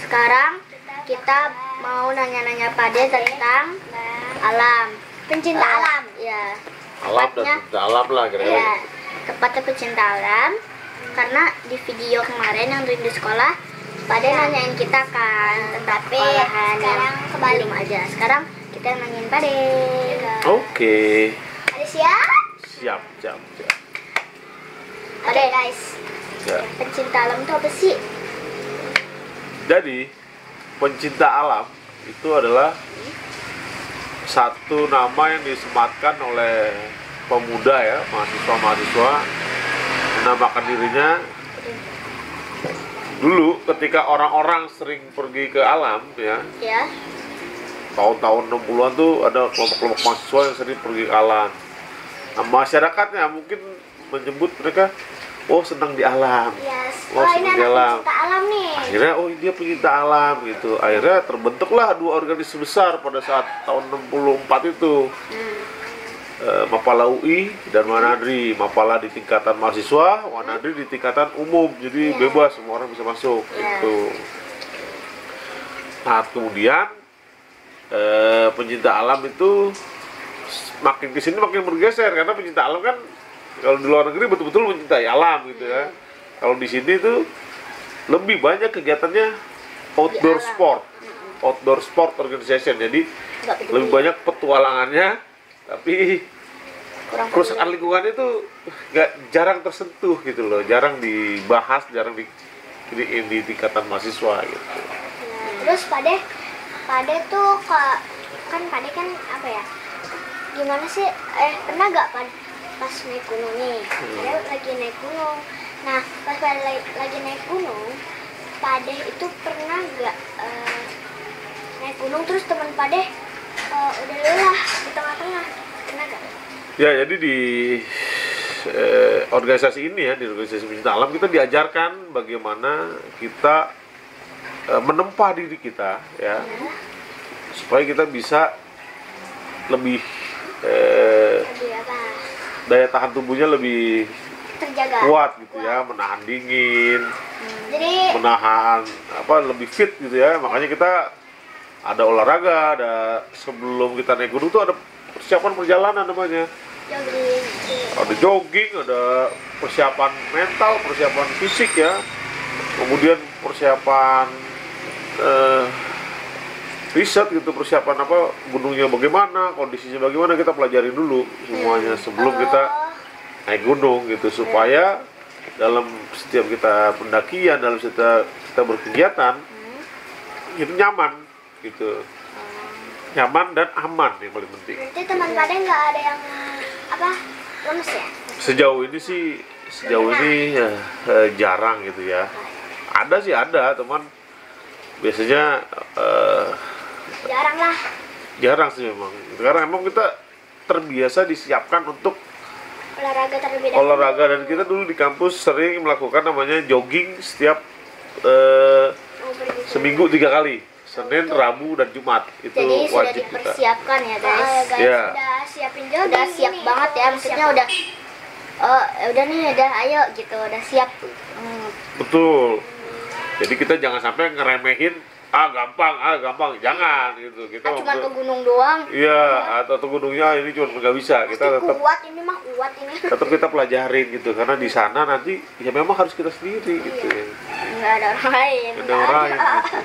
Sekarang kita mau nanya-nanya Pade tentang alam. Pencinta alam. Ya. Alam dan pencinta alam lah kira-kira. Ya, tepatnya pecinta alam. Karena di video kemarin yang di sekolah, Pade nanyain kita kan tentang olahan yang di rumah aja. Sekarang kita nanyain Pade. Oke. Pade siap? Siap. Pade guys. Ya. Pencinta alam itu apa sih? Jadi pencinta alam itu adalah satu nama yang disematkan oleh pemuda ya, mahasiswa menamakan dirinya. Dulu ketika orang-orang sering pergi ke alam ya, tahun-tahun 60-an tuh ada kelompok-kelompok mahasiswa yang sering pergi ke alam. Nah, masyarakatnya mungkin menyebut mereka, oh senang di alam, Oh ini senang di anak alam. pencinta alam nih. Akhirnya oh dia pencinta alam gitu. Akhirnya terbentuklah dua organisasi besar pada saat tahun 64 itu. Mapala UI dan Wanadri. Mapala di tingkatan mahasiswa, Wanadri di tingkatan umum. Jadi bebas, semua orang bisa masuk gitu. Nah, kemudian pencinta alam itu makin kesini makin bergeser karena pencinta alam kan kalau di luar negeri betul-betul mencintai alam gitu ya. Kalau di sini tuh lebih banyak kegiatannya outdoor sport organization. Jadi lebih banyak petualangannya, tapi kerusakan lingkungan itu jarang tersentuh gitu loh, jarang dibahas, jarang di tingkatan mahasiswa gitu. Terus Pade tuh kan Pade kan apa ya? Gimana sih? Pernah gak pas naik gunung nih? Pade lagi naik gunung. Nah, pas Pade lagi naik gunung, Pade itu pernah gak naik gunung terus teman Pade udah lelah di tengah-tengah? Pernah gak? Ya, jadi di organisasi ini ya, di organisasi pencinta alam kita diajarkan bagaimana kita menempa diri kita ya, supaya kita bisa lebih daya tahan tubuhnya lebih terjaga, kuat gitu ya, menahan dingin, jadi menahan lebih fit gitu ya. Makanya kita ada olahraga, ada sebelum kita naik gunung tuh ada persiapan perjalanan namanya. Ada jogging, ada persiapan mental, persiapan fisik ya, kemudian persiapan riset gitu, persiapan gunungnya bagaimana, kondisinya bagaimana, kita pelajari dulu semuanya sebelum kita naik gunung gitu, supaya dalam setiap kita pendakian, dalam setiap kita berkegiatan itu nyaman gitu, nyaman dan aman yang paling penting. Nanti teman Pade nggak ada yang lemes ya? Sejauh ini ya, jarang gitu ya. Ada sih ada teman, biasanya Jarang lah. jarang sih memang. Karena emang kita terbiasa disiapkan untuk Olahraga terlebih dahulu. olahraga, dan kita dulu di kampus sering melakukan namanya jogging setiap seminggu 3 kali, Senin, Rabu, dan Jumat. Itu jadi sudah wajib kita. dipersiapkan ya guys. Ya. Udah siapin jogging. Udah siap banget ya, maksudnya udah ayo gitu, udah siap. Betul. Jadi kita jangan sampai ngeremehin gampang, jangan gitu. Kita Cuma ke gunung doang. iya, atau gunungnya ini cuma nggak bisa. Kita tetap kuat ini. tetap kita pelajarin gitu, karena di sana nanti ya memang harus kita sendiri gitu ya. Nggak ada orang lain. Ada orang lain gitu.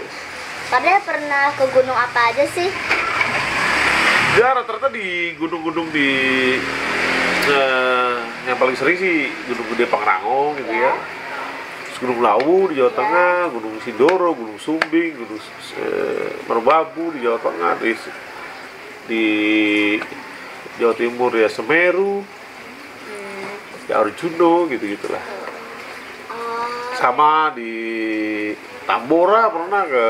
Padahal pernah ke gunung apa aja sih? Ya rata-rata di gunung-gunung di yang paling sering sih Gunung Gede Pangrango gitu ya. Terus Gunung Lawu di Jawa Tengah, Gunung Sindoro, Gunung Sumbing, Gunung Merbabu di Jawa Tengah, di Jawa Timur ya Semeru, ya Arjuno gitu-gitulah. Sama di Tambora pernah, ke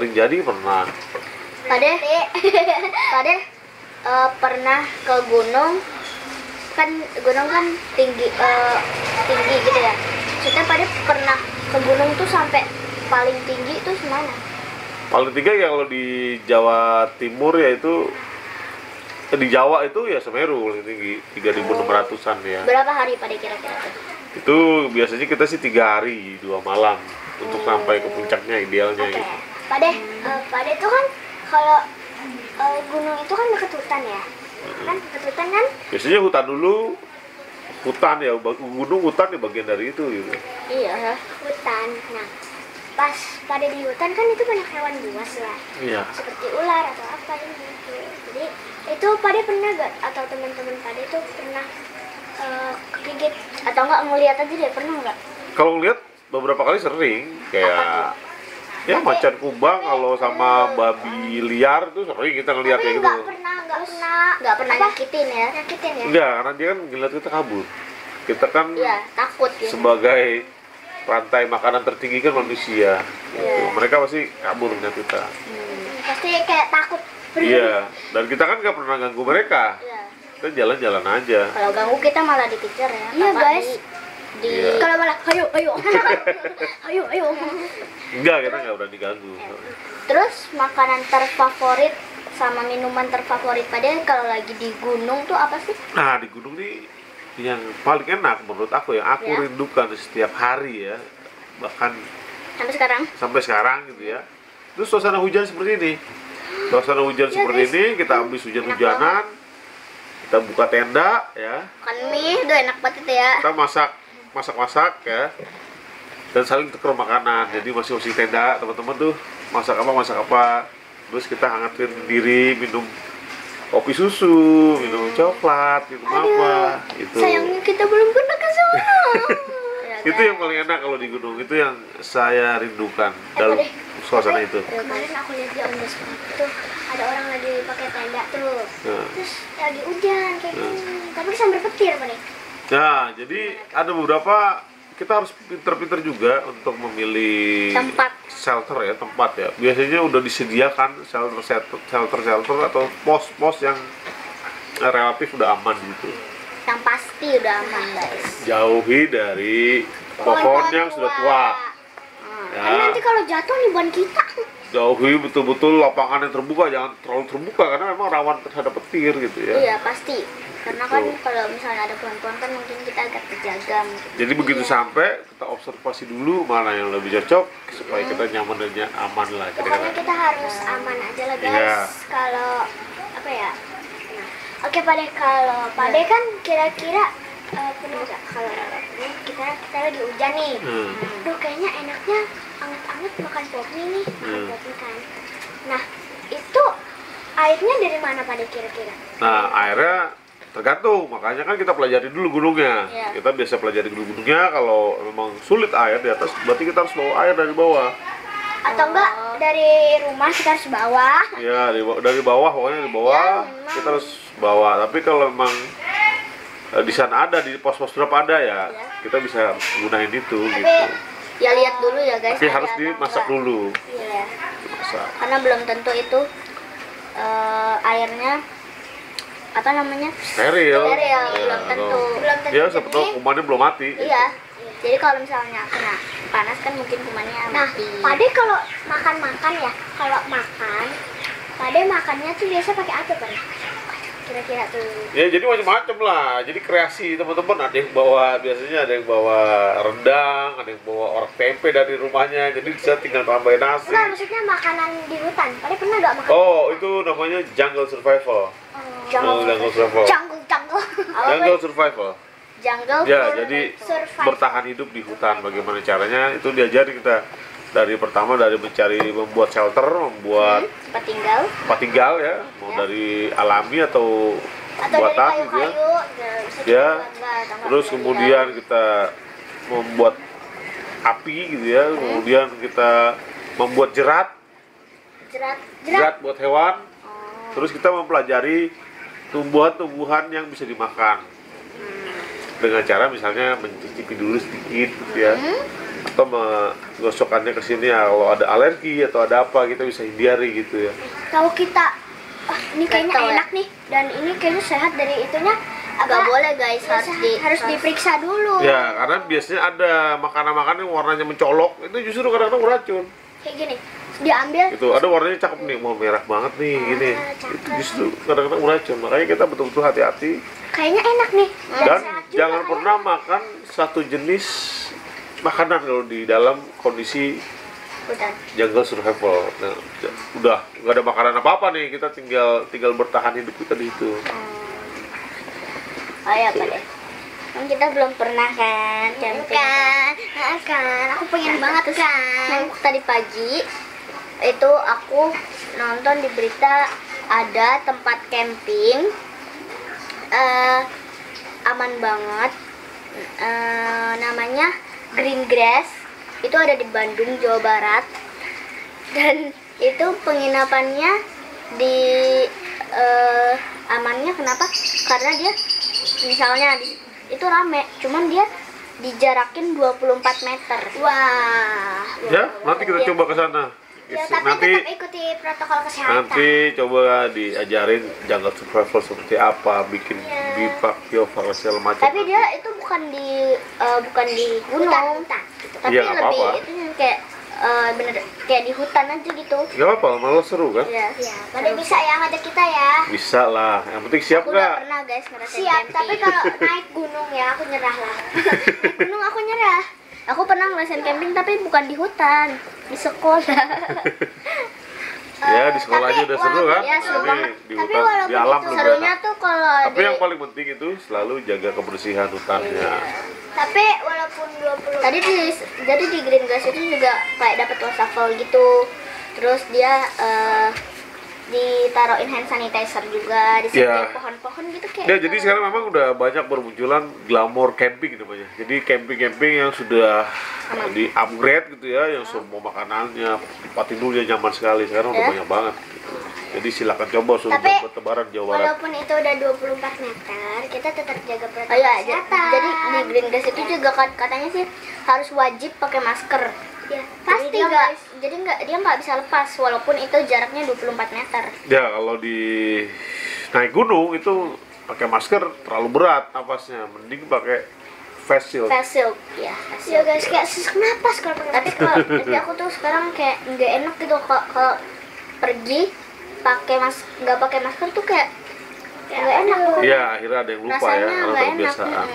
Rinjani pernah. Pade pernah ke gunung kan tinggi gitu ya. Kita Pade pernah ke gunung tuh sampai paling tinggi tuh semana? Paling tinggi ya kalau di Jawa Timur ya itu di Jawa itu ya Semeru paling tinggi 3.600-an ya. Berapa hari Pade kira-kira tuh? Itu biasanya kita sih 3 hari 2 malam. untuk sampai ke puncaknya idealnya Oke, gitu. Pade tuh kan kalau gunung itu kan dekat hutan ya, kan dekat hutan kan? Biasanya hutan dulu, hutan ya, gunung hutan ya bagian dari itu gitu. Iya, hutan. Nah, pas Pade di hutan kan itu banyak hewan buas ya, Iya. seperti ular atau apa ini. Gitu. Jadi itu Pade pernah gak atau teman-teman Pade itu pernah kegigit atau enggak ngeliat aja deh, pernah nggak? Kalau ngeliat beberapa kali sering kayak ya macan kumbang kalau sama babi liar tuh sering kita ngeliat Tapi kayak gitu. nggak pernah nyakitin ya? Nyakitin ya? Enggak, karena dia kan ngeliat kita kabur. Kita kan Iya, takut ya. sebagai rantai makanan tertinggi kan manusia. Gitu. Iya. Mereka pasti kabur ngeliat kita. Pasti kayak takut. Iya, dan kita kan nggak pernah ganggu mereka. Iya. Kita jalan-jalan aja. Kalau ganggu kita malah dikejar ya. Iya, Kakak guys. Di Iya. Kalau malah ayo ayo. Enggak, kita nggak berani ganggu. Terus makanan terfavorit sama minuman terfavorit pada kalau lagi di gunung tuh apa sih? Nah, di gunung nih yang paling enak menurut aku yang aku Ya. rindukan setiap hari ya, bahkan Sampai sekarang? sampai sekarang gitu ya. Itu suasana hujan seperti ini. Suasana hujan seperti guys. ini, kita habis hujan-hujanan, kita buka tenda ya, Kan mie udah enak banget itu ya. kita masak ya, dan saling tukar makanan. Jadi masing-masing tenda teman-teman tuh masak apa, terus kita hangatin diri, minum kopi susu, minum coklat, minum apa, itu. Sayangnya kita belum pernah ke sana. Ya, Itu yang paling enak kalau di gunung, itu yang saya rindukan dalam suasana itu. Kemarin aku lihat di Ondas tuh ada orang lagi pakai tenda tuh. Nah. Terus lagi hujan kayak gini. Tapi sambil petir Pak nih. Nah, jadi ada beberapa kita harus pinter-pinter juga untuk memilih Tempat. shelter ya, tempat ya. Biasanya udah disediakan shelter atau pos-pos yang relatif udah aman gitu. Yang pasti udah aman guys. Jauhi dari pohon yang sudah tua. Kan Ya, nanti kalau jatuh nih bukan kita. jauhi betul-betul lapangan yang terbuka, jangan terlalu terbuka karena memang rawan terhadap petir gitu ya. Iya pasti. Karena kan kalau misalnya ada pohon-pohon kan mungkin kita agak terjaga mungkin. Jadi begitu sampai kita observasi dulu mana yang lebih cocok supaya kita nyaman dan aman lah Pokoknya kira-kira. kita harus aman aja lah guys. Iya. Kalau apa ya? Nah, oke Pade, kalau Pade kan kira-kira pernah nggak kalau ini kita lagi hujan nih. Duh kayaknya enaknya anget-anget makan pop mie nih, makan pop mie kan. Nah itu airnya dari mana Pade kira-kira? Nah, airnya tergantung, makanya kan kita pelajari dulu gunungnya. Iya. Kita biasa pelajari dulu gunungnya, kalau memang sulit air di atas, berarti kita harus bawa air dari bawah. Atau enggak dari rumah kita harus bawa? Ya, dari bawah, pokoknya dari bawah memang. kita harus bawa. Tapi kalau memang di sana ada, di pos-pos drop ada ya, kita bisa gunain itu gitu. Ya lihat dulu ya guys. Tapi ada harus atau dimasak enggak. dulu. Iya. Masak. Karena belum tentu itu airnya apa namanya? Steril. Steril, Ya, belum tentu. Belum tentu Ya, siapa tahu jernih. kumannya belum mati. Iya. Jadi kalau misalnya kena panas kan mungkin kumannya Nah, mati. Pade kalau makan ya, kalau makan, Pade makannya tuh biasa pakai apa Pade? Kira-kira tuh. Ya jadi macam-macam lah. Jadi kreasi teman-teman, ada yang bawa, biasanya ada yang bawa rendang, ada yang bawa orek tempe dari rumahnya. Jadi bisa tinggal tambahin nasi. Enggak, maksudnya makanan di hutan. Pade pernah nggak makan? Oh, itu namanya jungle survival. Jungle survival. Jungle. Jungle survival. Jungle Ya, for- jadi survival. bertahan hidup di hutan. Bagaimana caranya? Itu diajari kita. Dari pertama dari membuat shelter, membuat tempat tinggal. tempat tinggal ya, mau dari alami atau Atau dari buatan gitu ya. kayu-kayu. Bisa Ya, juga enggak, atau enggak terus dari kemudian kita membuat api gitu ya, kemudian kita membuat jerat jerat. buat hewan, terus kita mempelajari tumbuhan-tumbuhan yang bisa dimakan dengan cara misalnya mencicipi dulu sedikit gitu ya, atau menggosokkannya ke sini ya, kalau ada alergi atau ada apa kita bisa hindari gitu ya. Kalau kita ini kayaknya Gatel ya? enak nih dan ini kayaknya sehat dari itunya. Nggak boleh guys, harus diperiksa dulu. Ya, karena biasanya ada makanan-makanan yang warnanya mencolok, itu justru kadang-kadang beracun. Kayak gini, diambil. Itu ada warnanya cakep nih, mau merah banget nih gini. cakep. Itu justru kadang-kadang beracun. Makanya kita betul-betul hati-hati Kayaknya enak nih. dan sehat juga jangan kayak. pernah makan satu jenis makanan kalau di dalam kondisi Hutan. jungle survival. Nah, udah nggak ada makanan apa-apa nih, kita tinggal bertahan hidup kita di itu. Oh ya Pak deh. Kan kita belum pernah kan camping. Kan aku pengen banget kan. Tadi pagi itu aku nonton di berita ada tempat camping aman banget, namanya Green Grass, itu ada di Bandung, Jawa Barat, dan itu penginapannya di amannya kenapa? Karena dia misalnya itu rame, cuman dia dijarakin 24 meter. Wah. Ya, nanti kita coba ke sana. Ya, tapi Nanti tetap ikuti protokol kesehatan. nanti coba diajarin jungle survival seperti apa, bikin bipak, biovak segala macam. Tapi dia itu bukan di gunung, Hutan. tapi Iya, nggak lebih apa-apa. itu kayak bener kayak di hutan aja gitu. Gak apa-apa, malah seru kan? Iya. Ya, pada bisa ya ngajak kita ya. Bisa lah, yang penting siap Aku udah nggak? pernah guys ngerasain Siap, camping. tapi kalau naik gunung ya aku nyerah lah. Naik gunung aku nyerah. Aku pernah ngerasain camping tapi bukan di hutan, di sekolah. Ya di sekolah Tapi aja udah seru kan? ya, seru Tapi banget. di Tapi hutan, walaupun di alam itu lebih Serunya enak. tuh kalau Tapi yang paling penting itu selalu jaga kebersihan hutannya. Tapi walaupun 20 tadi jadi di Green Grass itu juga kayak dapat wastafel gitu. Terus dia ditaruhin hand sanitizer juga di Iya. setiap pohon-pohon gitu kayak. Ya jadi sekarang memang udah banyak bermunculan glamour camping namanya. Jadi camping-camping yang sudah di upgrade gitu ya, yang semua makanannya, tempat tidurnya nyaman sekali. Sekarang udah Ya. banyak banget. Gitu. Jadi silakan coba suruh Tapi, bertebaran Jawa Barat. walaupun itu udah 24 meter, kita tetap jaga Oh protokol iya, kesehatan. jadi di Green Grass itu juga katanya sih harus wajib pakai masker. ya, Pasti pasti nggak, guys. jadi dia nggak bisa lepas walaupun itu jaraknya 24 meter. Ya kalau di naik gunung itu pakai masker terlalu berat napasnya, mending pakai face shield. Face shield, ya. Face Ya shield. guys, kayak sesak napas kalau pakai Tapi kalau tapi aku tuh sekarang kayak nggak enak gitu kalau pergi nggak pakai masker tuh kayak nggak enak. Iya akhirnya ada yang lupa ya Rasanya karena nggak enak. kebiasaan.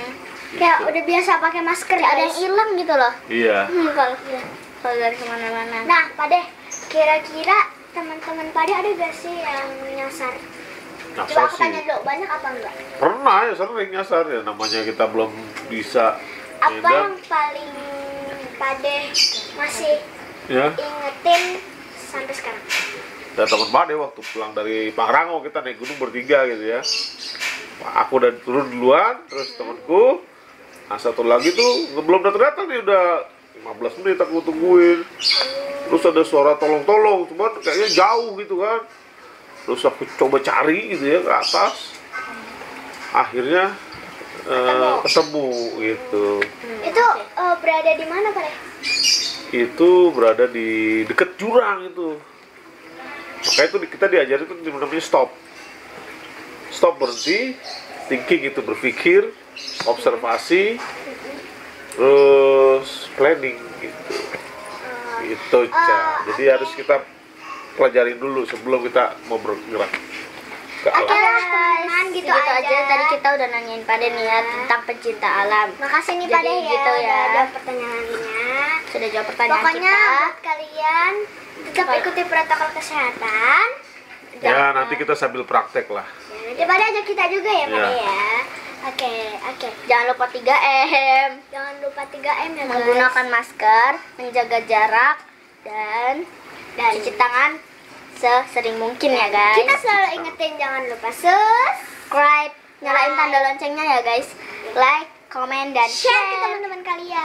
kayak udah biasa pakai masker Kayak ada guys. yang hilang gitu loh. Iya. Kalau dari kemana-mana. Nah, Pade, kira-kira teman-teman Pade ada gak sih yang nyasar? Coba Nyasar aku sih. tanya dulu, banyak apa enggak? Pernah ya sering nyasar ya, namanya kita belum bisa Apa medan. yang paling Pade masih Ya, ingetin sampai sekarang? dan teman Pade waktu pulang dari Pangrango kita naik gunung bertiga gitu ya. Aku udah turun duluan, terus temanku, nah satu lagi tuh belum datang nih, udah 15 menit aku tungguin. Terus ada suara tolong-tolong, cuman kayaknya jauh gitu kan. Terus aku coba cari gitu ya ke atas. Akhirnya ketemu gitu. Itu berada di mana, Pade? Itu berada di deket jurang itu. Makanya itu kita diajarin itu namanya stop, berhenti, thinking itu berpikir, observasi, terus planning gitu. Itu jadi harus kita pelajarin dulu sebelum kita mau bergerak ke Oke alam. lah teman-teman, gitu aja. Tadi kita udah nanyain Pade nih ya tentang pecinta alam. Makasih nih Jadi Pade ya, gitu ya. udah ada pertanyaannya. Sudah jawab pertanyaan Pokoknya kita. buat kalian tetap ikuti protokol kesehatan. Ya nanti kita sambil praktek lah. Ya, nanti Pade ajak kita juga ya, Pade Ya. ya. Oke. Jangan lupa 3M. Jangan lupa 3M ya, guys. Menggunakan masker, menjaga jarak, dan cuci tangan sesering mungkin ya guys. Kita selalu ingetin jangan lupa subscribe, Nyalain tanda loncengnya ya guys. Like, komen, dan share ke teman-teman kalian.